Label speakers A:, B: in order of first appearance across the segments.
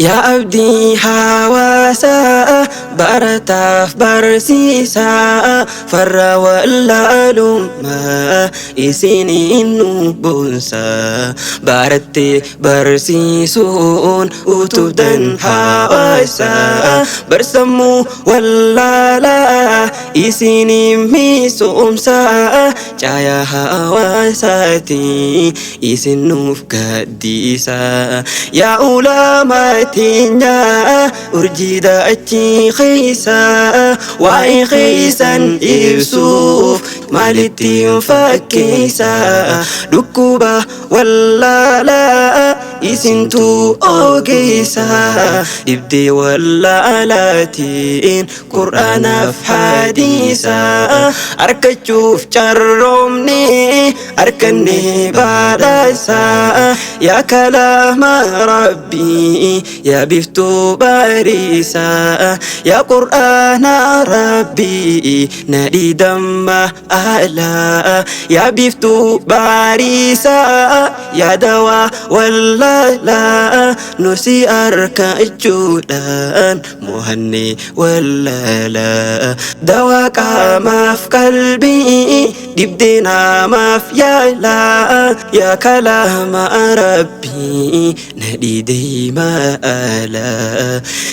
A: يا عبدي حواسا برتاف برسيسا فر واللالوم ما إسنين نبوسا برتي برسيسون وتبدن حواسا برسمو واللالا إسنين ميسومسا جايا حواساتي إسنوف قديسا يا علماء urjida achi khisa wa'i khisan ibsuuf malitti fakkisa dukkuba wallala isintu ogeessa dibdee wallaalaatiin qur'aanaaf hadiisa argachuuf carroomne arganne badhaasa yaa kalaama rabbii yaa biftuu bariisa yaa qur'aana rabbii nadhii damma alaa yaa biftuu bariisa yaa dawaa wallala nusi arkachuudhaan muhanne wallala dawaa qaamaaf qalbii dibdee namaaf yaala yaa kalaama rabbii nadhii deemaa ala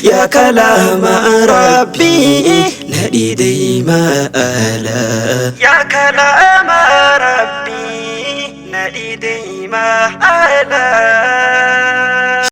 A: yaa kalaama rabbii nadhii deemaa ala yaa kalaama